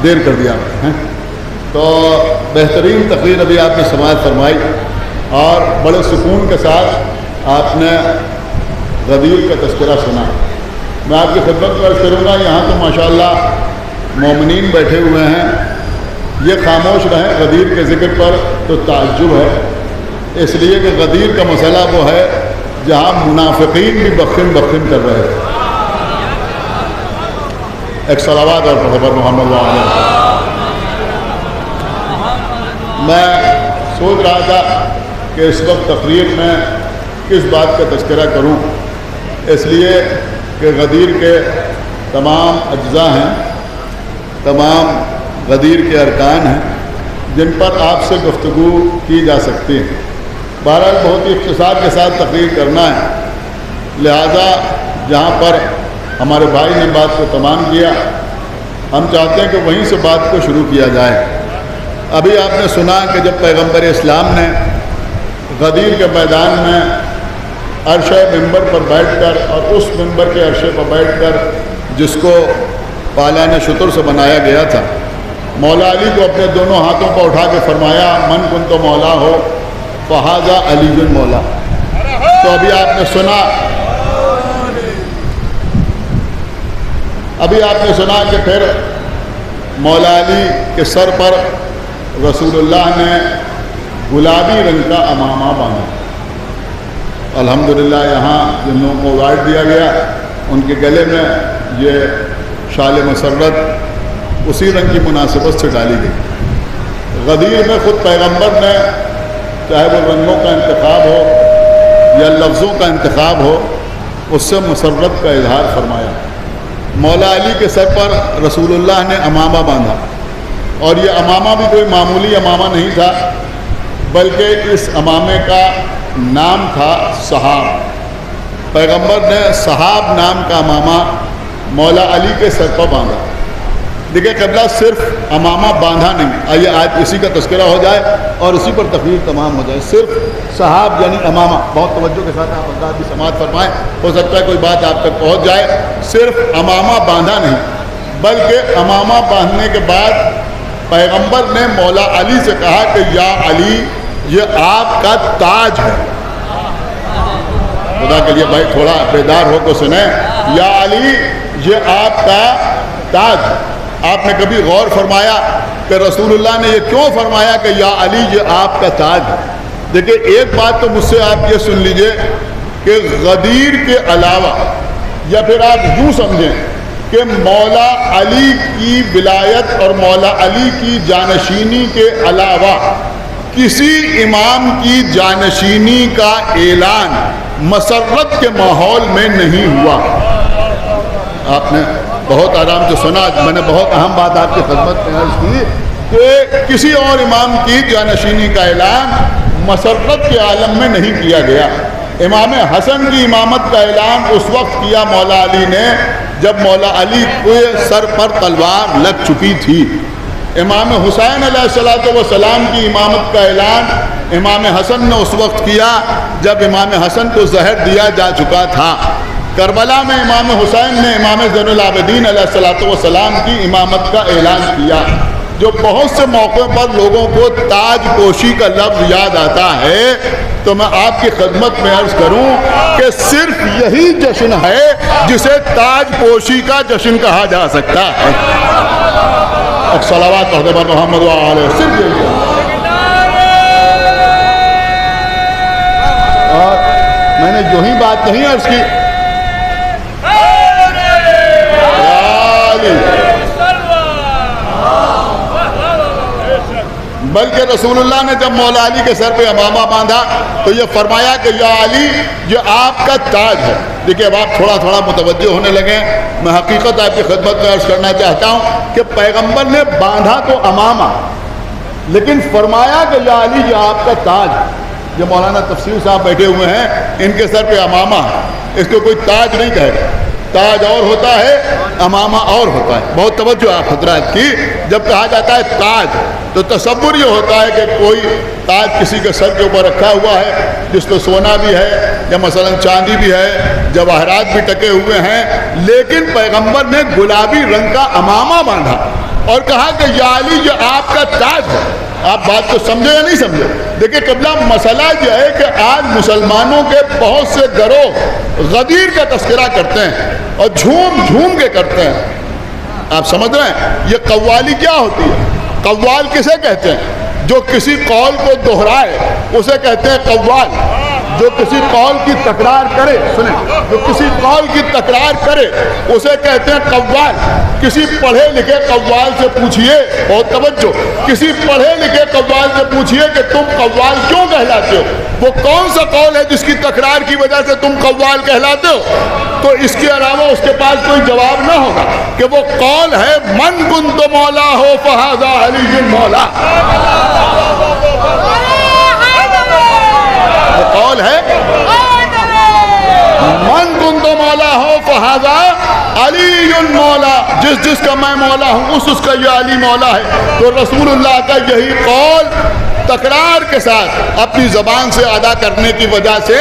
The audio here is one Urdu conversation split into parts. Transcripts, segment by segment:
دیر کر دیا ہیں. تو بہترین تقریر ابھی آپ نے سماعت فرمائی اور بڑے سکون کے ساتھ آپ نے غدیر کا تذکرہ سنا. میں آپ کی خدمت میں عرض کروں گا یہاں تو ماشاءاللہ مومنین بیٹھے ہوئے ہیں, یہ خاموش رہیں غدیر کے ذکر پر تو تعجب ہے, اس لیے کہ غدیر کا مسئلہ وہ ہے جہاں منافقین بھی بخن بخن کر رہے ہیں. ایک صلوات اور خبر محمد علیہ. میں سوچ رہا تھا کہ اس وقت تقریر میں کس بات کا تذکرہ کروں, اس لیے کہ غدیر کے تمام اجزاء ہیں, تمام غدیر کے ارکان ہیں جن پر آپ سے گفتگو کی جا سکتی ہے. بہرحال بہت ہی اختصار کے ساتھ تقریر کرنا ہے, لہذا جہاں پر ہمارے بھائی نے بات کو تمام کیا ہم چاہتے ہیں کہ وہیں سے بات کو شروع کیا جائے. ابھی آپ نے سنا کہ جب پیغمبر اسلام نے غدیر کے میدان میں عرشہ ممبر پر بیٹھ کر اور اس ممبر کے عرشے پر بیٹھ کر جس کو پالان شتر سے بنایا گیا تھا, مولا علی کو اپنے دونوں ہاتھوں پر اٹھا کے فرمایا من کن تو مولا ہو فہذا علی بن مولا. تو ابھی آپ نے سنا کہ پھر مولا علی کے سر پر رسول اللہ نے گلابی رنگ کا امامہ باندھا. الحمدللہ یہاں جن لوگوں کو اوارڈ دیا گیا ان کے گلے میں یہ شال مسرت اسی رنگ کی مناسبت سے ڈالی گئی. غدیر میں خود پیغمبر نے چاہے وہ رنگوں کا انتخاب ہو یا لفظوں کا انتخاب ہو اس سے مسرت کا اظہار فرمایا. مولا علی کے سر پر رسول اللہ نے امامہ باندھا, اور یہ امامہ بھی کوئی معمولی امامہ نہیں تھا بلکہ اس امامے کا نام تھا صحاب. پیغمبر نے صحاب نام کا امامہ مولا علی کے سر پر باندھا. دیکھیں قبلہ صرف امامہ باندھا نہیں, آئیے آج اسی کا تذکرہ ہو جائے اور اسی پر تقریر تمام ہو جائے. صرف صحاب یعنی امامہ, بہت توجہ کے ساتھ آپ حضرات بھی سماعت فرمائیں, ہو سکتا ہے کوئی بات آپ تک پہنچ جائے. صرف امامہ باندھا نہیں بلکہ امامہ باندھنے کے بعد پیغمبر نے مولا علی سے کہا کہ یا علی یہ آپ کا تاج ہے. خدا کے لیے بھائی تھوڑا بیدار ہو کو سنیں, یا علی یہ آپ کا تاج. آپ نے کبھی غور فرمایا کہ رسول اللہ نے یہ کیوں فرمایا کہ یا علی یہ آپ کا تاج ہے؟ دیکھیں ایک بات تو مجھ سے آپ یہ سن لیجئے کہ غدیر کے علاوہ, یا پھر آپ یوں سمجھیں کہ مولا علی کی ولایت اور مولا علی کی جانشینی کے علاوہ کسی امام کی جانشینی کا اعلان مسرت کے ماحول میں نہیں ہوا. آپ نے بہت آرام سے سنا, میں نے بہت اہم بات آپ کی خدمت میں عرض کی کہ کسی اور امام کی جانشینی کا اعلان مسرت کے عالم میں نہیں کیا گیا. امام حسن کی امامت کا اعلان اس وقت کیا مولا علی نے جب مولا علی کے سر پر تلوار لگ چکی تھی. امام حسین علیہ السلام کی امامت کا اعلان امام حسن نے اس وقت کیا جب امام حسن کو زہر دیا جا چکا تھا. کربلا میں امام حسین نے امام زین العابدین علیہ السلام کی امامت کا اعلان کیا. جو بہت سے موقعوں پر لوگوں کو تاج پوشی کا لفظ یاد آتا ہے تو میں آپ کی خدمت میں عرض کروں کہ صرف یہی جشن ہے جسے تاج پوشی کا جشن کہا جا سکتا ہے. صلوات حضرت محمد علیہ وسلم. اور میں نے جو ہی بات نہیں عرض کی بلکہ رسول اللہ نے جب مولا علی کے سر پہ امامہ باندھا تو یہ فرمایا کہ یا علی یہ آپ کا تاج ہے. دیکھیں اب آپ تھوڑا تھوڑا متوجہ ہونے لگے. میں حقیقت آپ کی خدمت میں عرض کرنا چاہتا ہوں کہ پیغمبر نے باندھا تو امامہ لیکن فرمایا کہ یا علی یہ آپ کا تاج. جو مولانا تفسیر صاحب بیٹھے ہوئے ہیں ان کے سر پہ امامہ ہے, اس کو کوئی تاج نہیں کہے گا. تاج اور ہوتا ہے, امامہ اور ہوتا ہے. بہت توجہ آپ حضرات کی. جب کہا جاتا ہے تاج تو تصور یہ ہوتا ہے کہ کوئی تاج کسی کے سر کے اوپر رکھا ہوا ہے جس میں سونا بھی ہے یا مثلا چاندی بھی ہے, جواہرات بھی ٹکے ہوئے ہیں, لیکن پیغمبر نے گلابی رنگ کا امامہ باندھا. اور کہا کہ یا علی یہ آپ کا تاج ہے. آپ بات کو سمجھے یا نہیں سمجھے؟ دیکھیں قبلہ مسئلہ یہ ہے کہ آج مسلمانوں کے بہت سے گروہ غدیر کا تذکرہ کرتے ہیں اور جھوم جھوم کے کرتے ہیں. آپ سمجھ رہے ہیں یہ قوالی کیا ہوتی ہے؟ قوال کسے کہتے ہیں؟ جو کسی قول کو دہرائے اسے کہتے ہیں قوال. جو کسی قول کی تکرار کرے، سنیں، جو کسی قول کی تکرار کرے اسے کہتے ہیں قوال. کسی پڑھے لکھے قوال سے پوچھئے، بہت توجہ، کسی پڑھے لکھے قوال سے پوچھئے کہ تم قوال کیوں کہلاتے ہو؟ وہ کون سا قول ہے جس کی تکرار کی وجہ سے تم قوال کہلاتے ہو؟ تو اس کے علاوہ اس کے پاس کوئی جواب نہ ہوگا کہ وہ قول ہے من کنت مولا ہو فہذا علی مولا. وہ قول ہے من کنت مولا ہو فہذا علی مولا، جس کا میں مولا ہوں اس کا یہ علی مولا ہے. تو رسول اللہ کا یہی قول تکرار کے ساتھ اپنی زبان سے ادا کرنے کی وجہ سے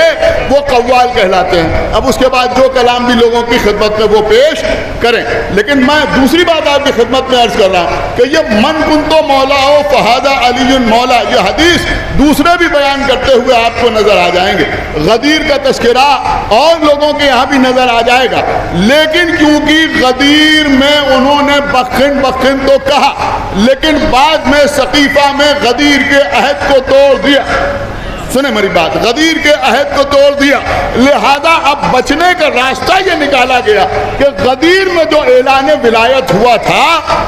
وہ قوال کہلاتے ہیں. اب اس کے بعد جو کلام بھی لوگوں کی خدمت میں وہ پیش کریں. لیکن میں دوسری بات آپ کی خدمت میں عرض کر رہا ہوں کہ یہ من کنتو مولا ہو فہذا علی مولا، یہ حدیث دوسرے بھی بیان کرتے ہوئے آپ کو نظر آ جائیں گے. غدیر کا تذکرہ اور لوگوں کے یہاں بھی نظر آ جائے گا، لیکن کیونکہ غدیر میں انہوں نے بخن بخن تو کہا، لیکن بعد میں سقیفہ میں غدیر کے عہد کو توڑ دیا. سنیں میری بات، غدیر کے عہد کو توڑ دیا، لہذا اب بچنے کا راستہ یہ نکالا گیا کہ غدیر میں جو اعلان ولایت ہوا تھا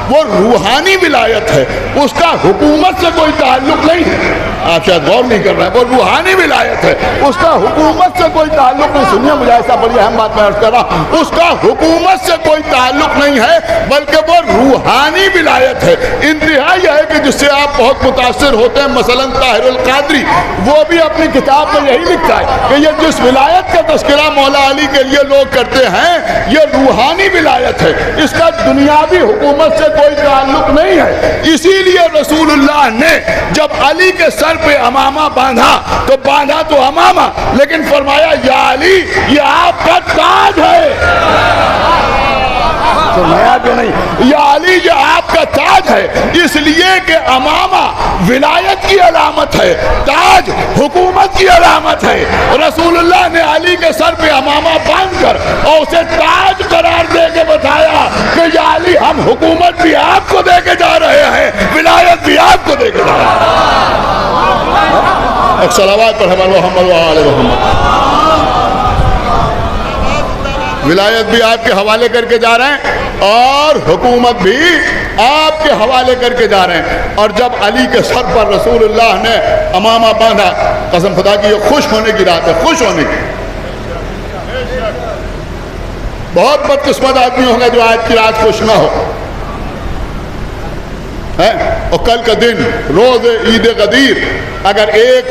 وہ روحانی ولایت ہے، اس کا حکومت سے کوئی تعلق نہیں ہے. آپ شاید غور نہیں کر رہے ہیں، وہ روحانی ولایت ہے، اس کا حکومت سے کوئی تعلق نہیں. سنیے مجھے ایسا بڑی اہم بات میں عرض کر رہا ہوں، اس کا حکومت سے کوئی تعلق نہیں ہے بلکہ وہ روحانی ولایت ہے. انتہا یہ ہے کہ جس سے آپ بہت متاثر ہوتے ہیں، مثلا طاہر القادری، وہ بھی اپنی کتاب میں یہی لکھتا ہے کہ یہ جس ولایت کا تذکرہ مولا علی کے لیے لوگ کرتے ہیں یہ روحانی ولایت ہے، اس کا دنیاوی حکومت سے کوئی تعلق نہیں ہے. اسی لیے رسول اللہ نے جب علی کے سر پہ امامہ باندھا تو باندھا تو امامہ، لیکن فرمایا یا علی یہ آپ کا تاج ہے. سنایا کہ نہیں؟ یا علی یہ آپ کا تاج ہے، اس لیے کہ امامہ ولایت کی علامت ہے، تاج حکومت کی علامت ہے. رسول اللہ نے علی کے سر پہ امامہ باندھ کر اور اسے تاج قرار دے کے بتایا کہ یا علی ہم حکومت بھی آپ کو دے کے جا رہے ہیں، ولایت بھی آپ کو دے کے جا رہے ہیں. ایک صلوات پر ہمارے محمد و آل محمد. ولایت بھی آپ کے حوالے کر کے جا رہے ہیں اور حکومت بھی آپ کے حوالے کر کے جا رہے ہیں. اور جب علی کے سر پر رسول اللہ نے امامہ باندھا، قسم خدا کی یہ خوش ہونے کی رات ہے، خوش ہونے کی. بہت بدقسمت آدمی ہوں گے جو آج کی رات خوش نہ ہو. اور کل کا دن روز عید غدیر اگر ایک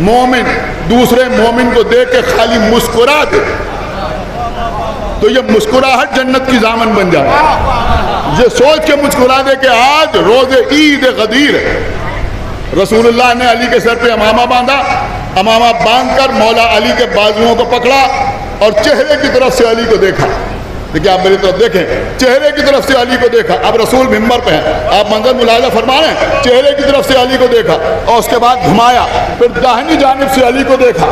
مومن دوسرے مومن کو دیکھ کے خالی مسکرا دے تو یہ مسکراہٹ جنت کی ضامن بن جائے. یہ سوچ کے مسکرا دے کہ آج روز عید غدیر ہے. رسول اللہ نے علی کے سر پہ امامہ باندھا، امامہ باندھ کر مولا علی کے بازوؤں کو پکڑا اور چہرے کی طرف سے علی کو دیکھا. دیکھیں آپ میری طرف دیکھیں، چہرے کی طرف سے علی کو دیکھا. اب رسول منبر پہ ہیں، آپ منظر ملاحظہ فرما رہے ہیں. چہرے کی طرف سے علی کو دیکھا اور اس کے بعد گھمایا، پھر داہنی جانب سے علی کو دیکھا.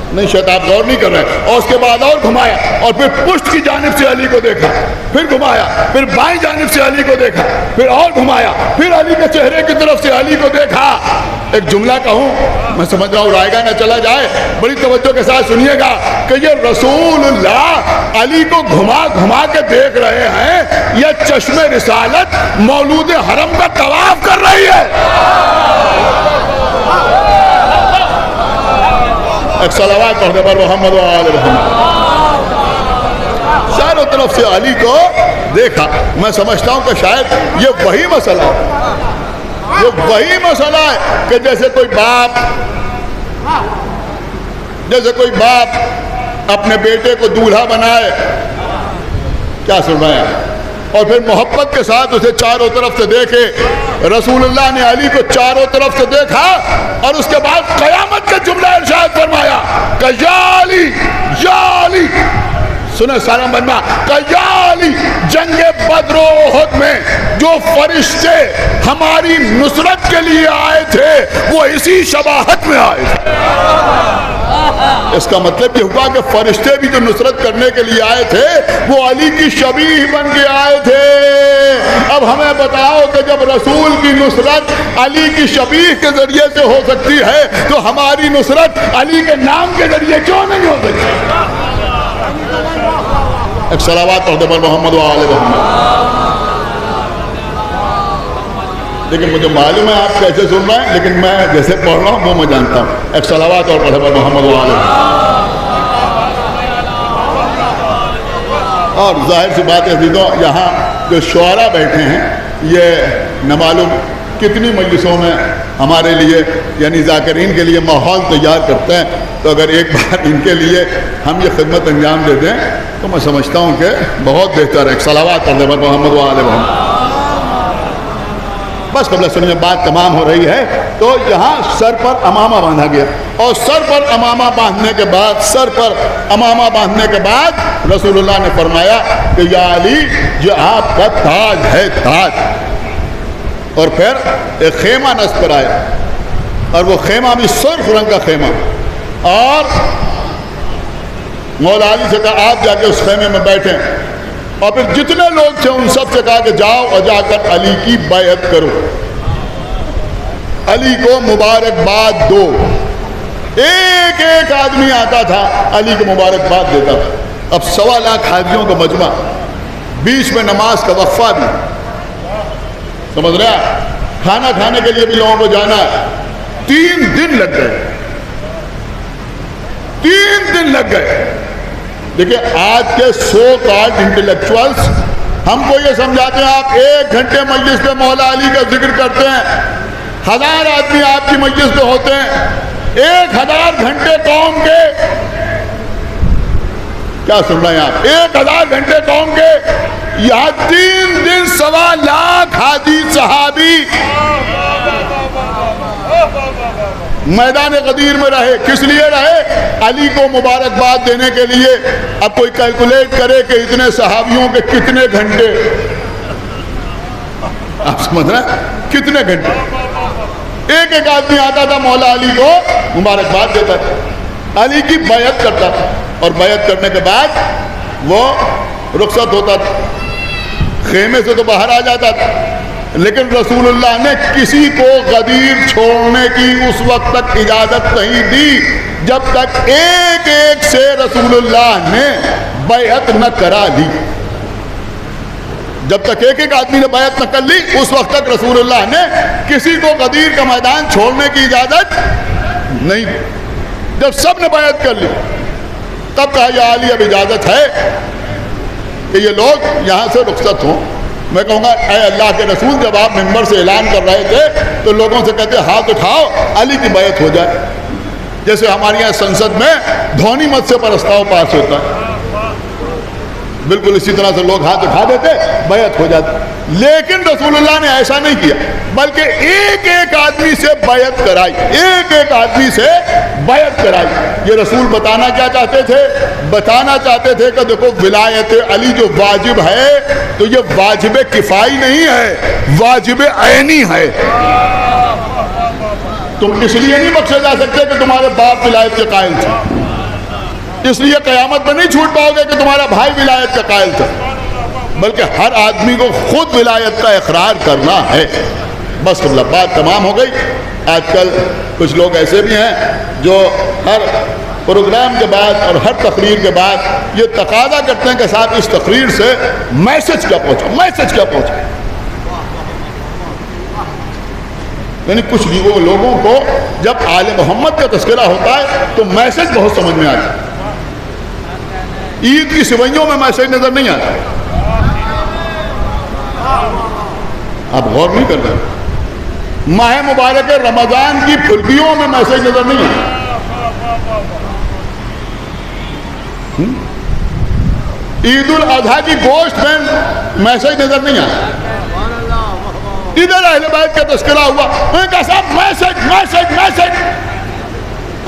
نہیں شاید آپ غور نہیں کر رہے ہیں. اور اس کے بعد اور گھمایا اور پھر پشت کی جانب سے علی کو دیکھا، پھر گھمایا، پھر بائیں جانب سے علی کو دیکھا، پھر اور گھمایا، پھر علی کے چہرے کی طرف سے علی کو دیکھا. ایک جملہ کہوں، میں سمجھ رہا ہوں رائے گا نہ چلا جائے، بڑی توجہ کے ساتھ سنیے گا کہ یہ رسول اللہ علی کو گھما گھما کے دیکھ رہے ہیں، یہ چشم رسالت مولود حرم کا طواف کر رہی ہے. ایک صلوات پڑھ دے پر محمد و آل محمد. چاروں طرف سے علی کو دیکھا. میں سمجھتا ہوں کہ شاید یہ وہی مسئلہ ہے، یہ وہی مسئلہ ہے کہ جیسے کوئی باپ اپنے بیٹے کو دولہا بنائے، کیا سن رہے ہیں، اور پھر محبت کے ساتھ اسے چاروں طرف سے دیکھے. رسول اللہ نے علی کو چاروں طرف سے دیکھا اور اس کے بعد قیامت کا جملہ ارشاد فرمایا کہ یا علی یا علی. سنیں سارا مجمع کہ یا علی جنگ بدر و احد میں جو فرشتے ہماری نصرت کے لیے آئے تھے وہ اسی شباہت میں آئے تھے. اس کا مطلب یہ ہوا کہ فرشتے بھی جو نصرت کرنے کے لیے آئے تھے وہ علی کی شبیہ بن کے آئے تھے. اب ہمیں بتاؤ کہ جب رسول کی نصرت علی کی شبیہ کے ذریعے سے ہو سکتی ہے تو ہماری نصرت علی کے نام کے ذریعے کیوں نہیں ہو سکتی؟ ایک صلوات پڑھ دو پر محمد و آل محمد. لیکن مجھے معلوم ہے آپ کیسے سن رہے ہیں، لیکن میں جیسے پڑھ رہا ہوں وہ میں جانتا ہوں. ایک صلوات اور پڑھے پر محمد و آل محمد. اور ظاہر سی بات ہے عزیزوں، یہاں جو شعراء بیٹھے ہیں یہ نہ معلوم کتنی مجلسوں میں ہمارے لیے یعنی ذاکرین کے لیے ماحول تیار کرتے ہیں. تو اگر ایک بار ان کے لیے ہم یہ خدمت انجام دے دیں تو میں سمجھتا ہوں کہ بہت بہتر ہے. ایک صلوات پڑھ دے پر محمد و آل محمد. بس قبل سنیے بات تمام ہو رہی ہے. تو یہاں سر پر امامہ باندھا گیا اور سر پر امامہ باندھنے کے بعد رسول اللہ نے فرمایا کہ یا علی جو آپ کا تاج ہے تاج. اور پھر ایک خیمہ نصب کرایا اور وہ خیمہ بھی سرخ رنگ کا خیمہ. اور مولا علی سے کہا آپ جا کے اس خیمے میں بیٹھیں. اور پھر جتنے لوگ تھے ان سب سے کہا کہ جاؤ اور جا کر علی کی بیعت کرو، علی کو مبارکباد دو. ایک ایک آدمی آتا تھا علی کو مبارکباد دیتا تھا. اب 1.25 لاکھ حاجیوں کا مجمع، بیچ میں نماز کا وقفہ بھی، سمجھ رہے ہیں، کھانا کھانے کے لیے بھی لوگوں کو جانا ہے. 3 دن لگ گئے، 3 دن لگ گئے. دیکھیں آج کے سو کالڈ انٹلیکچوئلز ہم کو یہ سمجھاتے ہیں آپ 1 گھنٹے مجلس پہ مولا علی کا ذکر کرتے ہیں، 1000 آدمی آپ کی مجلس پہ ہوتے ہیں، 1000 گھنٹے قوم کے، کیا سن رہے ہیں آپ؟ 1000 گھنٹے قوم کے، یہاں 3 دن 1.25 لاکھ حاجی صحابی میدان غدیر میں رہے. کس لیے رہے؟ علی کو مبارکباد دینے کے لیے. اب کوئی کیلکولیٹ کرے کہ اتنے صحابیوں کے کتنے گھنٹے، آپ سمجھ رہے ہیں کتنے گھنٹے. ایک ایک آدمی آتا تھا مولا علی کو مبارکباد دیتا تھا، علی کی بیعت کرتا تھا اور بیعت کرنے کے بعد وہ رخصت ہوتا تھا، خیمے سے تو باہر آ جاتا تھا. لیکن رسول اللہ نے کسی کو غدیر چھوڑنے کی اس وقت تک اجازت نہیں دی جب تک ایک ایک سے رسول اللہ نے بیعت نہ کرا لی. جب تک ایک ایک آدمی نے بیعت نہ کر لی اس وقت تک رسول اللہ نے کسی کو غدیر کا میدان چھوڑنے کی اجازت نہیں. جب سب نے بیعت کر لی تب کہا یا علی اب اجازت ہے کہ یہ لوگ یہاں سے رخصت ہوں. میں کہوں گا اے اللہ کے رسول جب آپ ممبر سے اعلان کر رہے تھے تو لوگوں سے کہتے ہاتھ اٹھاؤ علی کی بیعت ہو جائے. جیسے ہمارے یہاں سنسد میں دھونی مت سے پرستاؤ پاس ہوتا ہے، بالکل اسی طرح سے لوگ ہاتھ اٹھا دیتے بیعت ہو جاتی. لیکن رسول اللہ نے ایسا نہیں کیا بلکہ ایک ایک آدمی سے بیعت کرائی، ایک ایک آدمی سے بیعت کرائی. یہ رسول بتانا کیا چاہتے تھے؟ بتانا چاہتے تھے کہ دیکھو ولایت علی جو واجب ہے تو یہ واجب کفائی نہیں ہے، واجب عینی ہے. تم اس لیے نہیں بخشے جا سکتے کہ تمہارے باپ ولایت کے قائل تھے، اس لیے قیامت میں نہیں چھوٹ پاؤ گے کہ تمہارا بھائی ولایت کا قائل تھا، بلکہ ہر آدمی کو خود ولایت کا اقرار کرنا ہے. بس بات تمام ہو گئی. آج کل کچھ لوگ ایسے بھی ہیں جو ہر پروگرام کے بعد اور ہر تقریر کے بعد یہ تقاضا کرتے ہیں کہ صاحب اس تقریر سے میسج کیا پہنچا، میسج کیا پہنچا. یعنی کچھ لوگوں کو جب آل محمد کا تذکرہ ہوتا ہے تو میسج بہت سمجھ میں آتا ہے. عید کی سوئیوں میں میسج نظر نہیں آتا. آپ غور نہیں کر رہے. ماہ مبارک رمضان کی پھلکیوں میں میسج نظر نہیں آتا. عید الاضحیٰ کی گوشت میں میسج نظر نہیں آتا. ادھر اہل بیت کا تذکرہ ہوا، میں نے کہا صاحب میسج میسج میسج.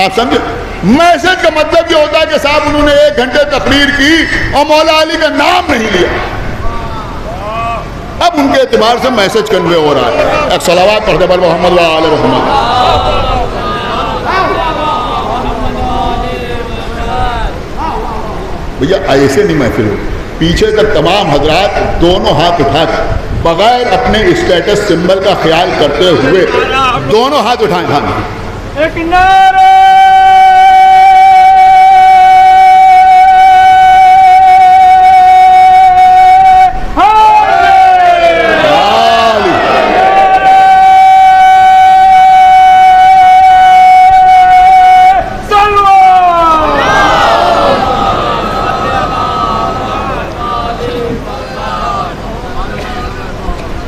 آپ سمجھے؟ میسج کا مطلب یہ ہوتا ہے کہ صاحب انہوں نے 1 گھنٹے تقریر کی اور مولا علی کا نام نہیں لیا، اب ان کے اعتبار سے میسج کنوے ہو رہا ہے۔ ایک صلوات پڑھتے پر محمد و آل محمد۔ بھیا ایسے نہیں محفل ہو، پیچھے تک تمام حضرات دونوں ہاتھ اٹھا کر بغیر اپنے اسٹیٹس سمبل کا خیال کرتے ہوئے دونوں ہاتھ اٹھائیں۔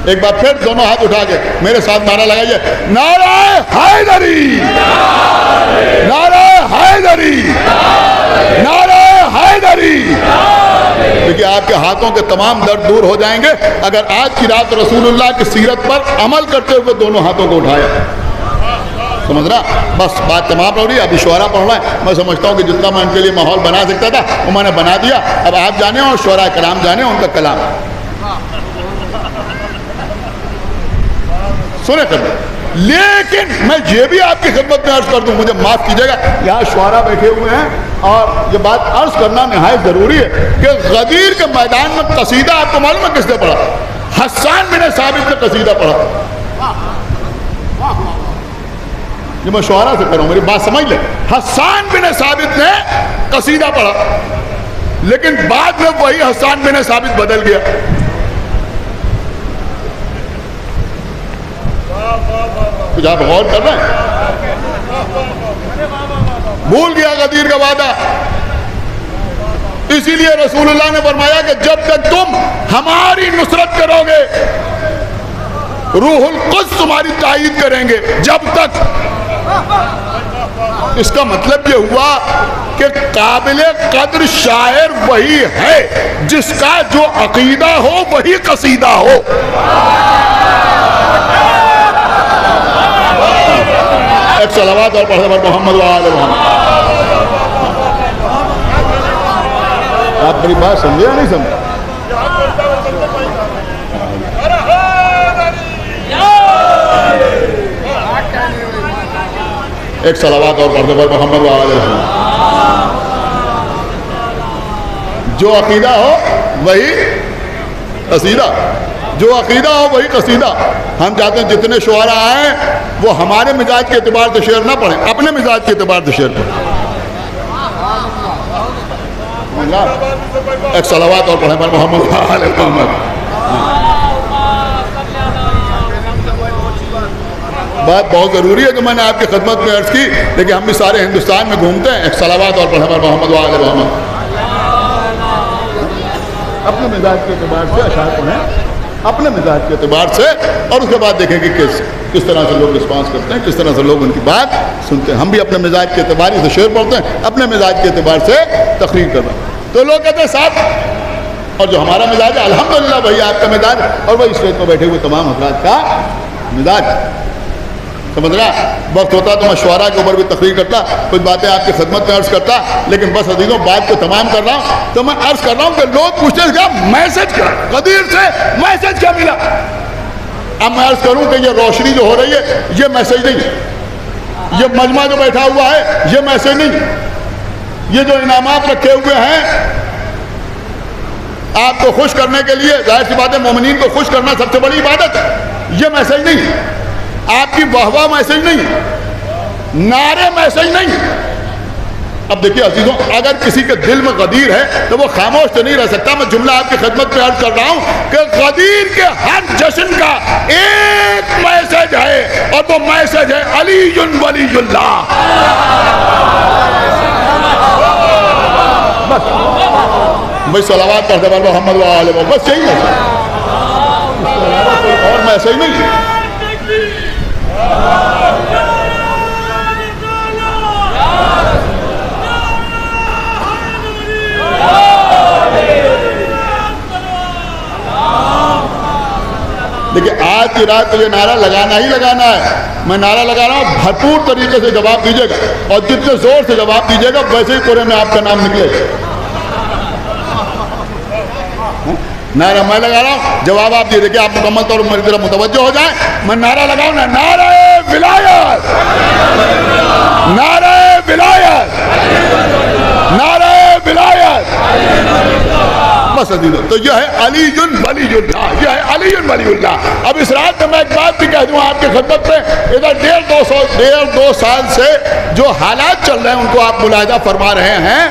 ایک بار پھر دونوں ہاتھ اٹھا کے میرے ساتھ نعرہ لگائیے، نعرہ حیدری، نعرہ حیدری، نعرہ حیدری۔ دیکھیے آپ کے ہاتھوں کے تمام درد دور ہو جائیں گے اگر آج کی رات رسول اللہ کی سیرت پر عمل کرتے ہوئے دونوں ہاتھوں کو اٹھایا۔ سمجھ رہا؟ بس بات تمام ہو رہی ہے، ابھی شعراء پڑھنا ہے۔ میں سمجھتا ہوں کہ جتنا میں ان کے لیے ماحول بنا سکتا تھا وہ میں نے بنا دیا، اب آپ جانے اور شعراء کرام جانے ان کا کلام سنے کر دیں۔ لیکن میں یہ بھی آپ کی خدمت میں عرض کر دوں، مجھے معاف کیجیے گا، یہاں شعراء بیٹھے ہوئے ہیں اور یہ بات عرض کرنا نہایت ضروری ہے کہ غدیر کے میدان میں قصیدہ آپ کو معلوم ہے کس نے پڑھا؟ حسان بن ثابت نے قصیدہ پڑھا۔ یہ میں شعراء سے کر رہا ہوں، میری بات سمجھ لیں۔ حسان بن ثابت نے قصیدہ پڑھا، لیکن بعد میں وہی حسان بن ثابت بدل گیا۔ کچھ آپ غور کر رہے ہیں؟ بھول گیا غدیر کا وعدہ۔ اسی لیے رسول اللہ نے فرمایا کہ جب تک تم ہماری نصرت کرو گے روح القدس تمہاری تائید کریں گے، جب تک۔ اس کا مطلب یہ ہوا کہ قابل قدر شاعر وہی ہے جس کا جو عقیدہ ہو وہی قصیدہ ہو۔ ایک صلوات اور پڑھتے پر محمد و آل محمد۔ آپ میری بات سمجھے یا نہیں سمجھے؟ ایک صلوات اور پڑھتے پر محمد و آل محمد۔ جو عقیدہ ہو وہی قصیدہ، جو عقیدہ ہو وہی قصیدہ۔ ہم چاہتے ہیں جتنے شعراء آئیں وہ ہمارے مزاج کے اعتبار سے شعر نہ پڑھیں، اپنے مزاج کے اعتبار سے شعر پڑھیں۔ ایک صلوات اور پڑھیں پر محمد و آل محمد۔ بات بہت ضروری ہے جو میں نے آپ کی خدمت میں عرض کی، لیکن ہم بھی سارے ہندوستان میں گھومتے ہیں۔ ایک صلوات اور پڑھیں پر محمد و آل محمد۔ اپنے مزاج کے اعتبار سے اشعار پڑھیں، اپنے مزاج کے اعتبار سے، اور اس کے بعد دیکھیں کہ کس طرح سے لوگ رسپانس کرتے ہیں، کس طرح سے لوگ ان کی بات سنتے ہیں۔ ہم بھی اپنے مزاج کے اعتبار سے شعر پڑھتے ہیں، اپنے مزاج کے اعتبار سے تقریر کر رہے ہیں۔ تو لوگ کہتے ہیں صاحب، اور جو ہمارا مزاج ہے الحمدللہ وہی آپ کا مزاج اور وہی اسٹیج پر بیٹھے ہوئے تمام حضرات کا مزاج۔ سمجھ رہا؟ وقت ہوتا تو میں شعراء کے اوپر بھی تقریر کرتا، کچھ باتیں آپ کی خدمت میں عرض کرتا، لیکن بس عزیزوں بات کو تمام کر رہا ہوں تو میں عرض کر رہا ہوں کہ لوگ پوچھتے ہیں کیا میسج کیا غدیر سے میسج کیا ملا؟ اب میں عرض کروں کہ یہ روشنی جو ہو رہی ہے یہ میسج نہیں، یہ مجمع جو بیٹھا ہوا ہے یہ میسج نہیں، یہ جو انعامات رکھے ہوئے ہیں آپ کو خوش کرنے کے لیے، ظاہر سی بات ہے مومنین کو خوش کرنا سب سے بڑی عبادت ہے، یہ میسج نہیں، آپ کی واہ واہ میسج نہیں، نعرے میسج نہیں۔ اب دیکھیے عزیزوں، اگر کسی کے دل میں غدیر ہے تو وہ خاموش تو نہیں رہ سکتا۔ میں جملہ آپ کی خدمت میں عرض کر رہا ہوں کہ غدیر کے ہر جشن کا ایک میسج ہے اور وہ میسج ہے علی ولی اللہ۔ بس بھائی صلوات پڑھتے پر محمد و آل محمد، بس یہی ہے، اور میسج نہیں۔ دیکھیے آج کی رات تو یہ نعرہ لگانا ہی لگانا ہے. میں نعرہ لگا رہا ہوں, بھرپور طریقے سے جواب دیجیے گا, اور جتنے زور سے جواب دیجیے گا ویسے ہی پورے میں آپ کا نام نکلے گا. نعرہ میں لگا رہا ہوں, جواب آپ دیجیے. کہ آپ مکمل طور پر میری طرف متوجہ ہو جائیں. میں نعرہ لگاؤں نا, نعرہ ولایت, نعرہ ولایت, نعرہ ولایت. بس عزیزو, تو یہ ہے علی ولی اللہ, یہ ہے علی ولی اللہ. اب اس رات میں ایک بات بھی کہہ دوں آپ کی خدمت میں. ادھر 1.5-2 سال سے جو حالات چل رہے ہیں ان کو آپ ملاحظہ فرما رہے ہیں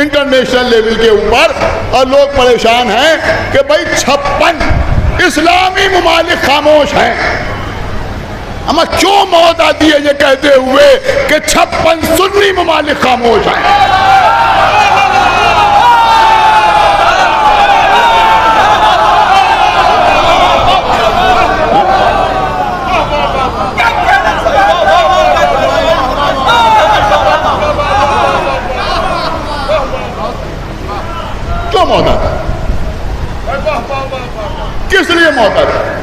انٹرنیشنل لیول کے اوپر, اور لوگ پریشان ہیں کہ بھائی 56 اسلامی ممالک خاموش ہیں. ہمیں کیوں موت آتی ہے یہ کہتے ہوئے کہ 56 سنی ممالک خاموش ہیں. کیوں موت آتا ہے؟ کس لیے موت آتا ہے؟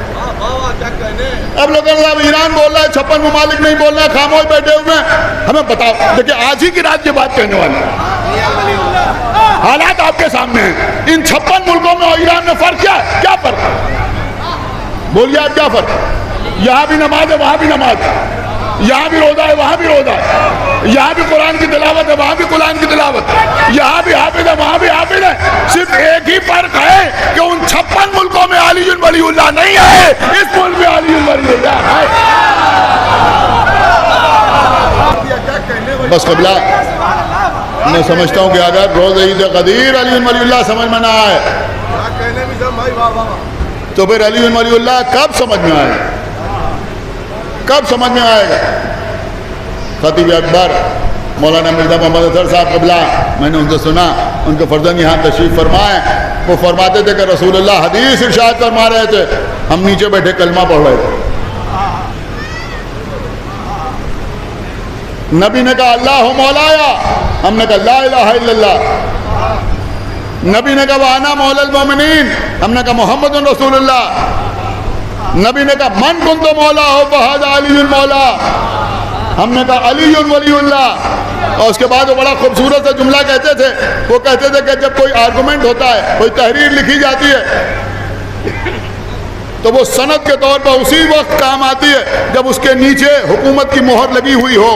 اب لوگ ایران بول رہا ہے, 56 ممالک نہیں بول رہا ہے, خاموش بیٹھے ہوئے ہیں. ہمیں بتاؤ, دیکھیں آج ہی کی رات یہ بات کہنے والی ہے. حالات آپ کے سامنے ہیں. ان 56 ملکوں میں اور ایران میں فرق کیا ہے؟ کیا فرق ہے؟ بولیے آپ, کیا فرق ہے؟ یہاں بھی نماز ہے, وہاں بھی نماز ہے. یہاں بھی روزہ ہے, وہاں بھی روزہ ہے. یہاں بھی قرآن کی تلاوت ہے, وہاں بھی قرآن کی تلاوت ہے. یہاں بھی حافظ ہے, وہاں بھی حافظ ہے. صرف ایک ہی فرق ہے کہ ان 56 ملکوں میں علی ولی اللہ نہیں ہے, اس ملک میں علی ولی اللہ ہے. بس قبلہ, میں سمجھتا ہوں کہ اگر روز عید قدیر علی ولی اللہ سمجھ میں نہ آئے تو پھر علی ولی اللہ کب سمجھ میں آئے گا؟ کب سمجھ میں آئے گا؟ خطیب اکبر مولانا مرزا محمد اظہر صاحب قبلہ, میں نے ان سے سنا, ان کے فرزند یہاں تشریف فرمائے. وہ فرماتے تھے کہ رسول اللہ حدیث ارشاد فرما رہے تھے, ہم نیچے بیٹھے کلمہ پڑھ رہے تھے. نبی نے کہا اللہ مولایا, ہم نے کہا لا الہ الا اللہ. نبی نے کہا وانا مولا المومنین, ہم نے کہا محمد رسول اللہ. نبی نے کہا من کنت مولا ہو فہذا علی المولا, ہم نے کہا علی ولی اللہ. اور اس کے بعد وہ بڑا خوبصورت سا جملہ کہتے تھے. وہ کہتے تھے کہ جب کوئی آرگومنٹ ہوتا ہے, کوئی تحریر لکھی جاتی ہے, تو وہ سند کے طور پر اسی وقت کام آتی ہے جب اس کے نیچے حکومت کی مہر لگی ہوئی ہو,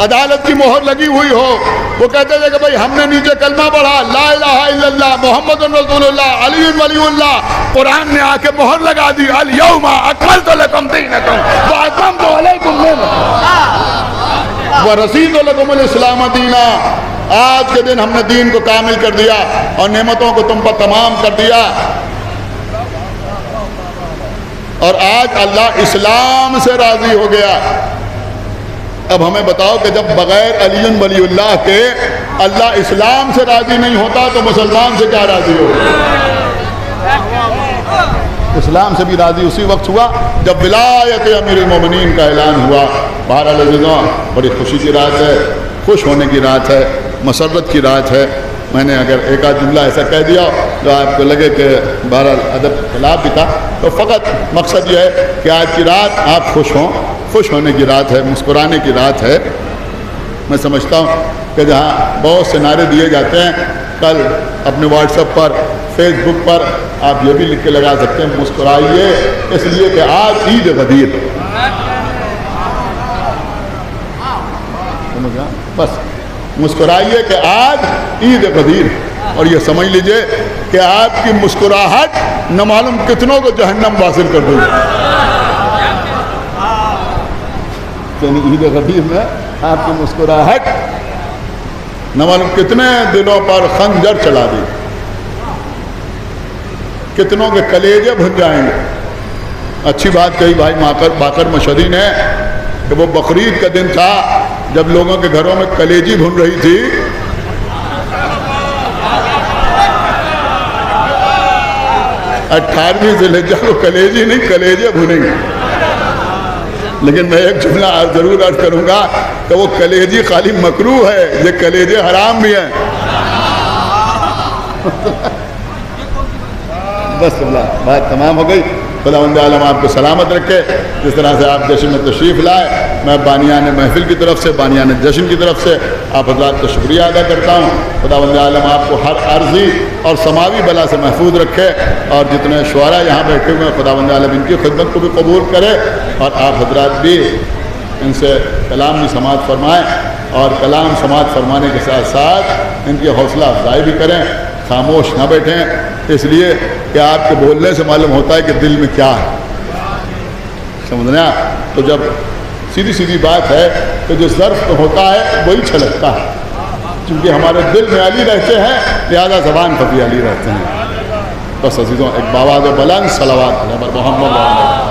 عدالت کی مہر لگی ہوئی ہو. وہ کہتے تھے کہ بھائی ہم نے نیچے کلمہ پڑھا لا الہ الا اللہ محمد رسول اللہ علی ولی اللہ. قرآن نے آ کے مہر لگا دی الیوم اکملت لکم دینکم واتممت علیکم نعمتی ورضیت لکم الاسلام دینا. آج کے دن ہم نے دین کو کامل کر دیا اور نعمتوں کو تم پر تمام کر دیا. اور آج اللہ اسلام سے راضی ہو گیا. اب ہمیں بتاؤ کہ جب بغیر علی ولی اللہ کے اللہ اسلام سے راضی نہیں ہوتا تو مسلمان سے کیا راضی ہوگا؟ اسلام سے بھی راضی اسی وقت ہوا جب ولایت امیر المومنین کا اعلان ہوا. بہرحال عزیزاں, بڑی خوشی کی رات ہے, خوش ہونے کی رات ہے, مسرت کی رات ہے. میں نے اگر ایک آدھ جملہ ایسا کہہ دیا جو آپ کو لگے کہ بہرحال ادب کے خلاف بھی تھا, تو فقط مقصد یہ ہے کہ آج کی رات آپ خوش ہوں, خوش ہونے کی رات ہے, مسکرانے کی رات ہے. میں سمجھتا ہوں کہ جہاں بہت سے نعرے دیے جاتے ہیں, کل اپنے واٹس ایپ پر, فیس بک پر آپ یہ بھی لکھ کے لگا سکتے ہیں مسکرائیے اس لیے کہ آج عید غدیر. بس مسکرائیے کہ آج عید غدیر. اور یہ سمجھ لیجئے کہ آپ کی مسکراہٹ نہ معلوم کتنوں کو جہنم واصل کر دے گی. یعنی عید غدیر میں آپ کی مسکراہٹ نہ معلوم کتنے دلوں پر خنجر چلا دی, کتنوں کے کلیجے بھن جائیں گے. اچھی بات کہی بھائی باقر مشہدی نے کہ وہ بقرعید کا دن تھا جب لوگوں کے گھروں میں کلیجی بھن رہی تھی. 18ویں ذی الحجہ کو کلیجی نہیں کلیجے بھنیں گے. لیکن میں ایک جملہ ضرور عرض کروں گا کہ وہ کلیجی خالی مکروہ ہے, یہ کلیجے حرام بھی ہیں. بس اللہ بات تمام ہو گئی. خداوند عالم آپ کو سلامت رکھے. جس طرح سے آپ جشن میں تشریف لائے، میں بانیان محفل کی طرف سے، بانیان جشن کی طرف سے آپ حضرات کا شکریہ ادا کرتا ہوں. خداوند عالم آپ کو ہر عارضی اور سماوی بلا سے محفوظ رکھے، اور جتنے شعراء یہاں بیٹھے ہوئے ہیں خداوند عالم ان کی خدمت کو بھی قبول کرے، اور آپ حضرات بھی ان سے کلام بھی سماعت فرمائیں، اور کلام سماعت فرمانے کے ساتھ ساتھ ان کی حوصلہ افزائی بھی کریں، خاموش نہ بیٹھیں، اس لیے کہ آپ کے بولنے سے معلوم ہوتا ہے کہ دل میں کیا ہے. سمجھنا؟ تو جب سیدھی سیدھی بات ہے کہ جو ظرف میں ہوتا ہے وہی چھلکتا ہے، کیونکہ ہمارے دل میں علی رہتے ہیں لہذا زبان پر بھی علی رہتے ہیں. بس عزیزوں، ایک باواز بلند صلوات علی محمد.